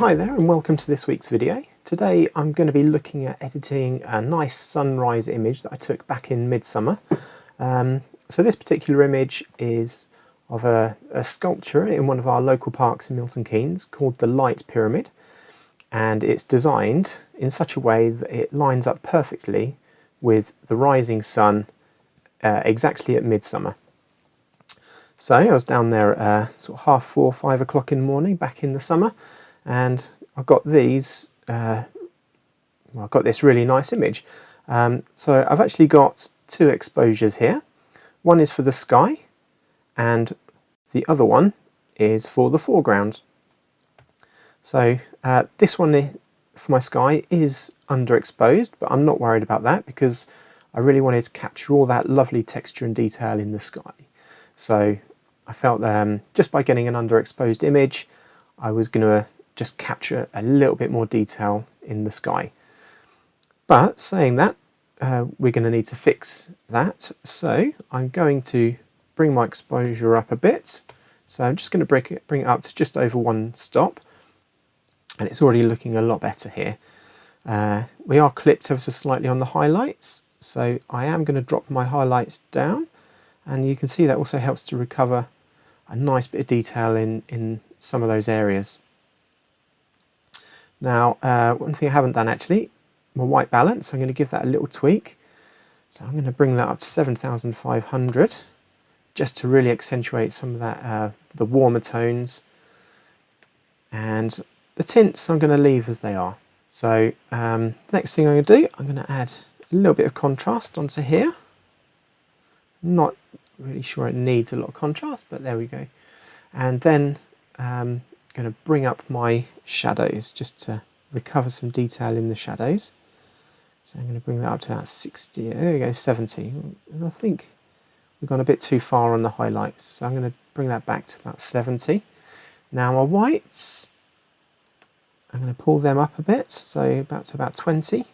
Hi there and welcome to this week's video. Today I'm going to be looking at editing a nice sunrise image that I took back in Midsummer. So this particular image is of a sculpture in one of our local parks in Milton Keynes called the Light Pyramid, and it's designed in such a way that it lines up perfectly with the rising sun exactly at midsummer. So I was down there at sort of 4:30, 5 o'clock in the morning back in the summer, and I've got these. I've got this really nice image. So I've actually got two exposures here. One is for the sky, and the other one is for the foreground. So this one for my sky is underexposed, but I'm not worried about that because I really wanted to capture all that lovely texture and detail in the sky. So I felt just by getting an underexposed image, I was going to just capture a little bit more detail in the sky. But saying that, we're going to need to fix that. So I'm going to bring my exposure up a bit. So I'm just going to bring it up to just over 1 stop. And it's already looking a lot better here. We are clipped ever so slightly on the highlights. So I am going to drop my highlights down. And you can see that also helps to recover a nice bit of detail in some of those areas. Now, one thing I haven't done actually, my white balance, I'm going to give that a little tweak. So I'm going to bring that up to 7,500 just to really accentuate some of that, the warmer tones. And the tints I'm going to leave as they are. So next thing I'm going to do, I'm going to add a little bit of contrast onto here. Not really sure it needs a lot of contrast, but there we go. And then I'm going to bring up my shadows just to recover some detail in the shadows. So I'm going to bring that up to about 60, there we go, 70. And I think we've gone a bit too far on the highlights, so I'm going to bring that back to about 70. Now my whites, I'm going to pull them up a bit, so about 20.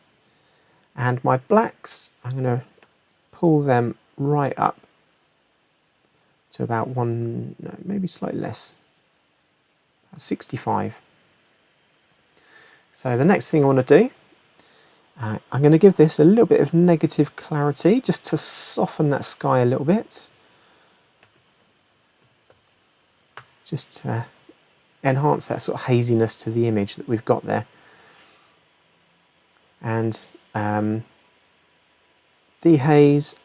And my blacks, I'm going to pull them right up to about maybe slightly less, about 65. So the next thing I want to do, I'm going to give this a little bit of negative clarity just to soften that sky a little bit, just to enhance that sort of haziness to the image that we've got there. And dehaze,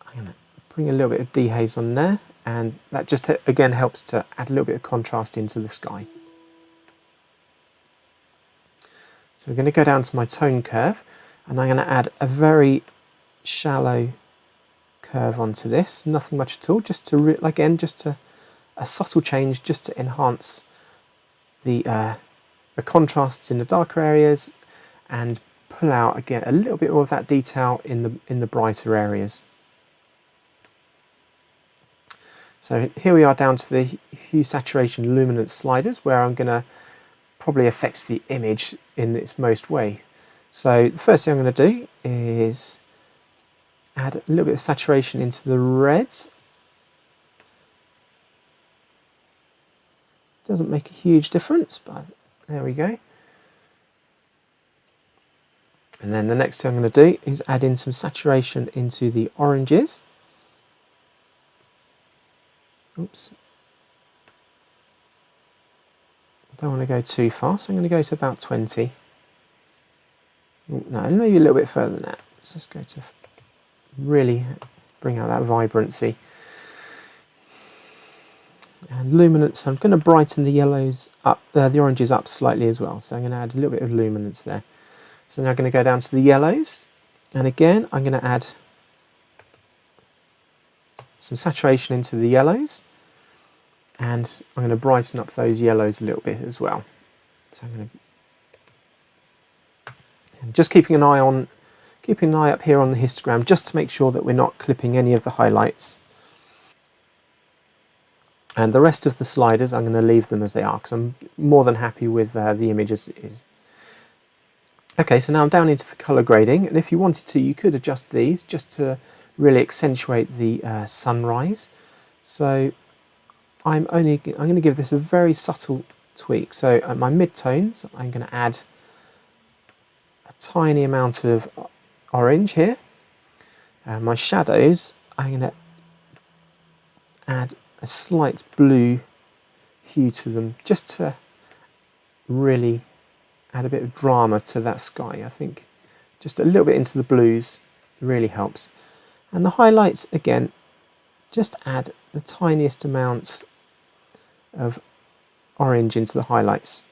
I'm going to bring a little bit of dehaze on there, and that just again helps to add a little bit of contrast into the sky. So we're going to go down to my tone curve, and I'm going to add a very shallow curve onto this, nothing much at all, just to a subtle change, just to enhance the contrasts in the darker areas and pull out again a little bit more of that detail in the brighter areas. So here we are down to the hue, saturation, luminance sliders, where I'm going to probably affect the image in its most way. So the first thing I'm going to do is add a little bit of saturation into the reds. Doesn't make a huge difference, but there we go. And then the next thing I'm going to do is add in some saturation into the oranges. Oops. I don't want to go too far, so I'm going to go to about 20. No, maybe a little bit further than that. Let's just go to really bring out that vibrancy. And luminance, I'm going to brighten the yellows up, the oranges up slightly as well. So I'm going to add a little bit of luminance there. So now I'm going to go down to the yellows, and again I'm going to add some saturation into the yellows, and I'm going to brighten up those yellows a little bit as well. So I'm going to just keeping an eye up here on the histogram, just to make sure that we're not clipping any of the highlights. And the rest of the sliders, I'm going to leave them as they are because I'm more than happy with the image as it is. Okay, so now I'm down into the colour grading, and if you wanted to, you could adjust these just to really accentuate the sunrise. So I'm going to give this a very subtle tweak. So at my midtones, I'm going to add a tiny amount of orange here. My shadows, I'm going to add a slight blue hue to them, just to really add a bit of drama to that sky. I think just a little bit into the blues really helps. And the highlights, again, just add the tiniest amounts of orange into the highlights.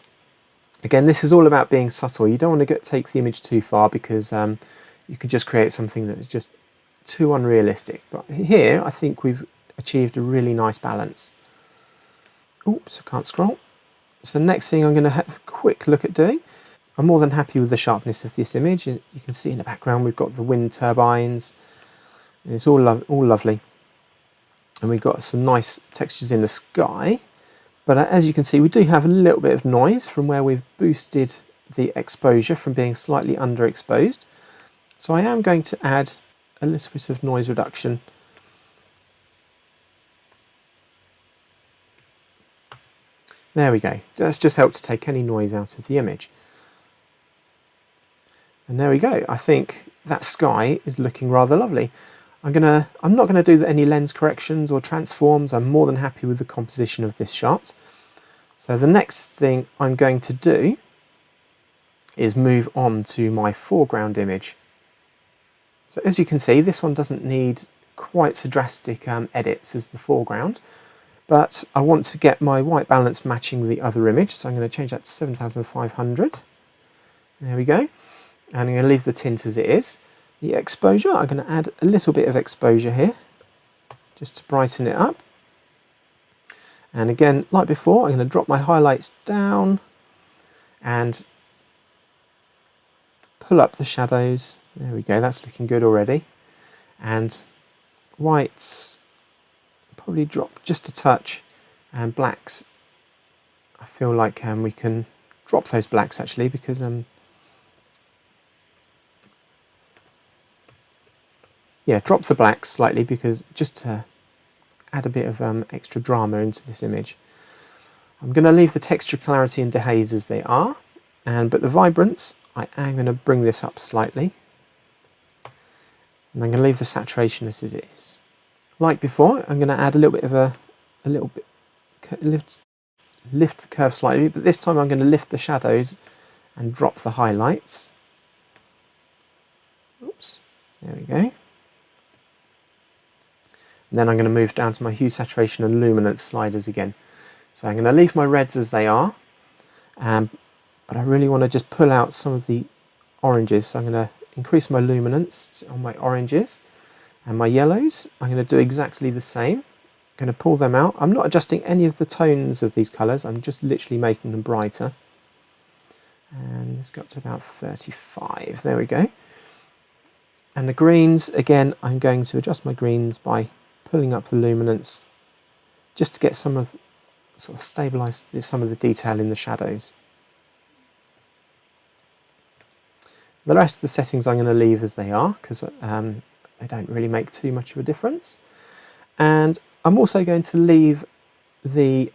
Again, this is all about being subtle. You don't want to take the image too far, because you could just create something that is just too unrealistic. But here, I think we've achieved a really nice balance. Oops, I can't scroll. So next thing I'm going to have a quick look at doing. I'm more than happy with the sharpness of this image. You can see in the background we've got the wind turbines, and it's all lovely. And we've got some nice textures in the sky. But as you can see, we do have a little bit of noise from where we've boosted the exposure from being slightly underexposed. So I am going to add a little bit of noise reduction. There we go. That's just helped to take any noise out of the image. And there we go. I think that sky is looking rather lovely. I'm not going to do any lens corrections or transforms. I'm more than happy with the composition of this shot. So the next thing I'm going to do is move on to my foreground image. So as you can see, this one doesn't need quite so drastic edits as the foreground, but I want to get my white balance matching the other image, so I'm going to change that to 7500. There we go. And I'm going to leave the tint as it is. The exposure, I'm going to add a little bit of exposure here, just to brighten it up. And again, like before, I'm going to drop my highlights down and pull up the shadows. There we go, that's looking good already. And whites, probably drop just a touch, and blacks, I feel like we can drop those blacks actually, because yeah, drop the blacks slightly, because just to add a bit of extra drama into this image. I'm going to leave the texture, clarity and dehaze as they are, but the vibrance, I am going to bring this up slightly, and I'm going to leave the saturation as it is. Like before, I'm going to add a little bit of lift the curve slightly, but this time I'm going to lift the shadows and drop the highlights. Oops, there we go. And then I'm going to move down to my hue, saturation and luminance sliders again. So I'm going to leave my reds as they are, but I really want to just pull out some of the oranges. So I'm going to increase my luminance on my oranges, and my yellows, I'm going to do exactly the same. I'm going to pull them out. I'm not adjusting any of the tones of these colours, I'm just literally making them brighter. And let's go up to about 35, there we go. And the greens, again, I'm going to adjust my greens by pulling up the luminance, just to get sort of stabilise some of the detail in the shadows. The rest of the settings I'm going to leave as they are, because they don't really make too much of a difference. And I'm also going to leave the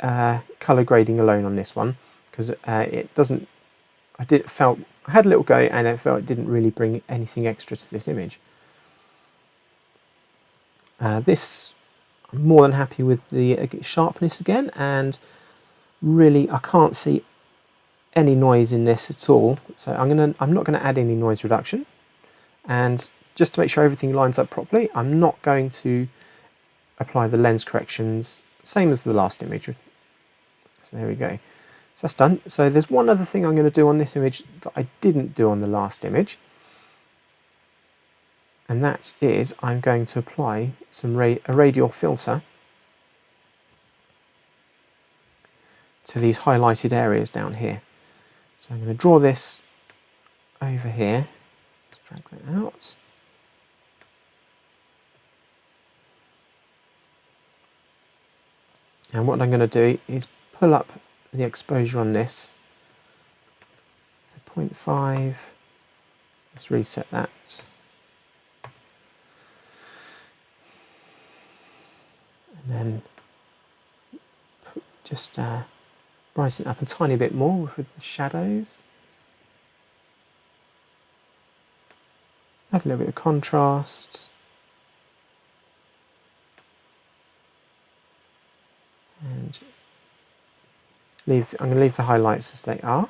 colour grading alone on this one, because it doesn't. I had a little go, and I felt it didn't really bring anything extra to this image. This, I'm more than happy with the sharpness again, and really I can't see any noise in this at all. So I'm not going to add any noise reduction, and just to make sure everything lines up properly, I'm not going to apply the lens corrections, same as the last image. So there we go. So that's done. So there's one other thing I'm going to do on this image that I didn't do on the last image, and that is I'm going to apply a radial filter to these highlighted areas down here. So I'm going to draw this over here, let's drag that out. And what I'm going to do is pull up the exposure on this to 0.5. Let's reset that. And then just brighten it up a tiny bit more with the shadows. Add a little bit of contrast. And I'm going to leave the highlights as they are.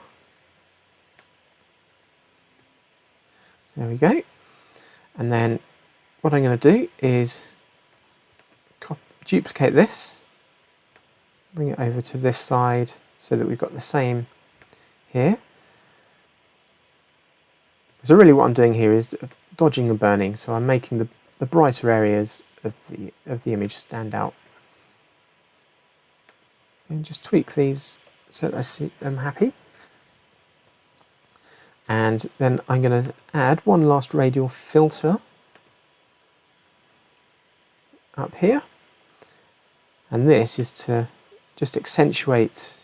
There we go. And then what I'm going to do is duplicate this, bring it over to this side so that we've got the same here. So really what I'm doing here is dodging and burning, so I'm making the brighter areas of the image stand out. And just tweak these so that I'm happy. And then I'm going to add one last radial filter up here. And this is to just accentuate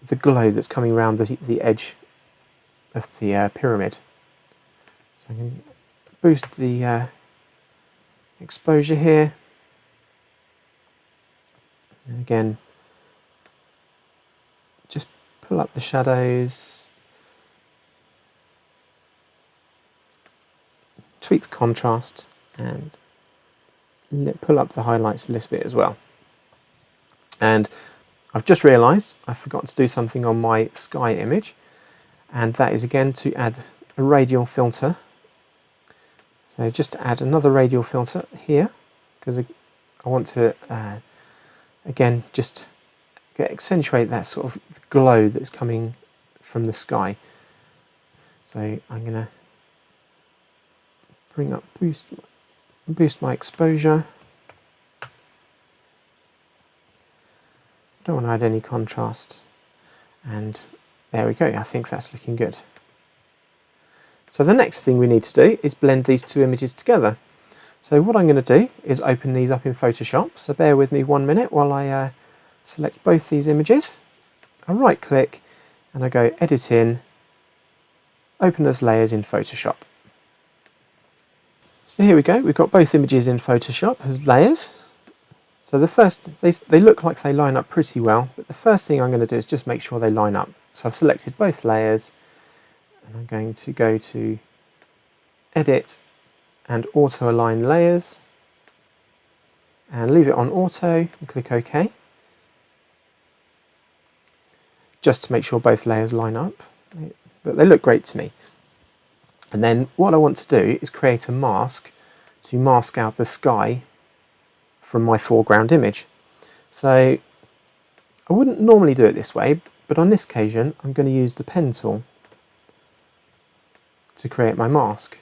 the glow that's coming around the edge of the pyramid. So I can boost the exposure here. And again, just pull up the shadows, tweak the contrast, and pull up the highlights a little bit as well. And I've just realised I forgot to do something on my sky image, and that is again to add a radial filter. So just to add another radial filter here, because I want to again just accentuate that sort of glow that's coming from the sky. So I'm going to bring up boost my exposure. Don't want to add any contrast, and there we go. I think that's looking good. So the next thing we need to do is blend these two images together. So what I'm going to do is open these up in Photoshop. So bear with me 1 minute while I select both these images. I right click and I go Edit in, Open as Layers in Photoshop. So here we go, we've got both images in Photoshop as layers. So the first, they look like they line up pretty well, but the first thing I'm going to do is just make sure they line up. So I've selected both layers, and I'm going to go to Edit and Auto Align Layers, and leave it on Auto and click OK, just to make sure both layers line up, but they look great to me. And then what I want to do is create a mask to mask out the sky from my foreground image. So I wouldn't normally do it this way, but on this occasion I'm going to use the pen tool to create my mask.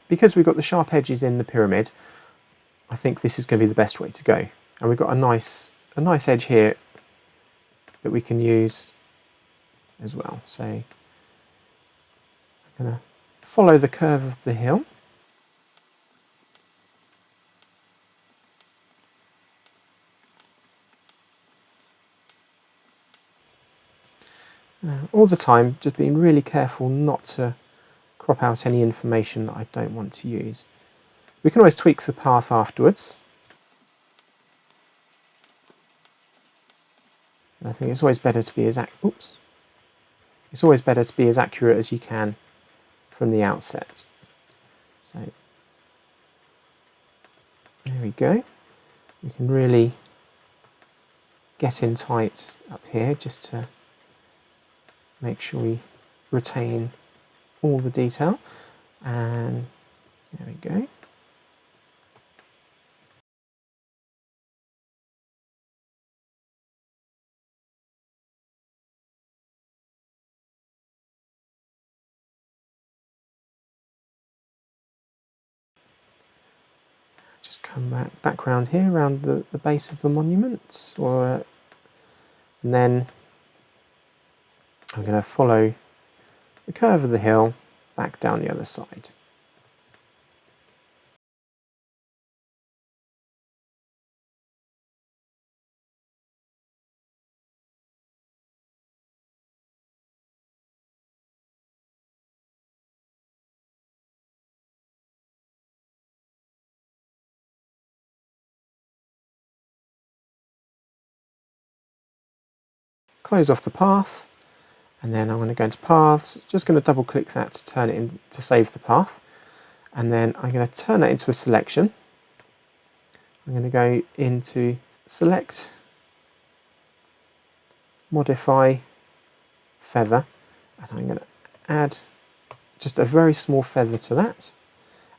Because we've got the sharp edges in the pyramid, I think this is going to be the best way to go. And we've got a nice edge here that we can use as well. So I'm going to follow the curve of the hill. All the time, just being really careful not to crop out any information that I don't want to use. We can always tweak the path afterwards. And I think it's always better to be as accurate as you can from the outset. So there we go. We can really get in tight up here just to make sure we retain all the detail, and there we go. Just come back round here, around the base of the monuments, and then I'm going to follow the curve of the hill back down the other side. close off the path, and then I'm going to go into paths, just going to double click that to turn it in to save the path, and then I'm going to turn that into a selection. I'm going to go into select, modify, feather, and I'm going to add just a very small feather to that,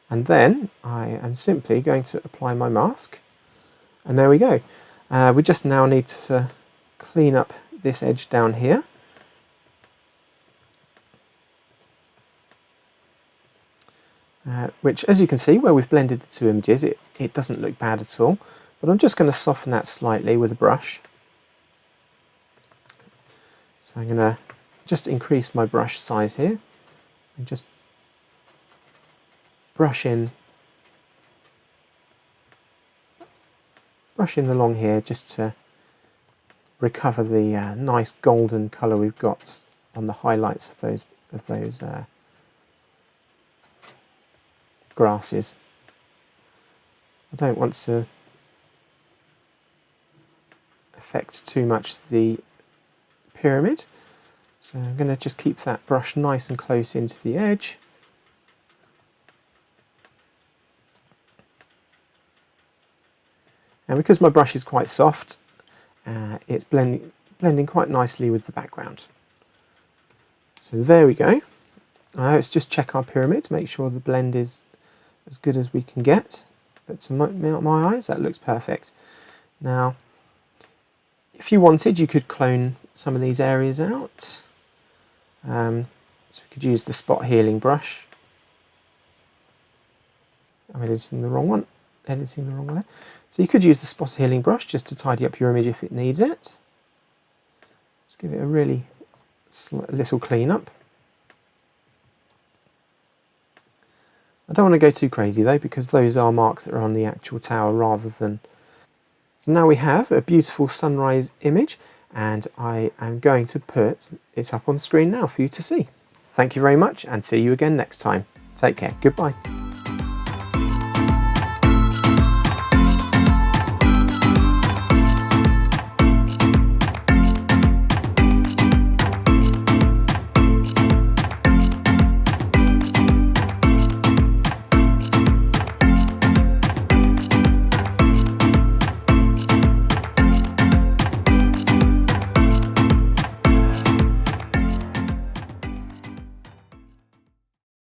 and then I am simply going to apply my mask, and there we go. We just now need to clean up this edge down here. Which, as you can see, where we've blended the two images, it doesn't look bad at all. But I'm just going to soften that slightly with a brush. So I'm going to just increase my brush size here and just brush in along here just to recover the nice golden colour we've got on the highlights of those grasses. I don't want to affect too much the pyramid, so I'm going to just keep that brush nice and close into the edge. And because my brush is quite soft, it's blending quite nicely with the background. So there we go. Let's just check our pyramid, make sure the blend is as good as we can get. But to my eyes, that looks perfect. Now, if you wanted, you could clone some of these areas out. So we could use the spot healing brush. I'm editing the wrong one. Editing the wrong layer. So you could use the spot healing brush just to tidy up your image if it needs it. Just give it a really little clean up. I don't want to go too crazy though, because those are marks that are on the actual tower rather than... So now we have a beautiful sunrise image, and I am going to put it up on screen now for you to see. Thank you very much, and see you again next time. Take care. Goodbye.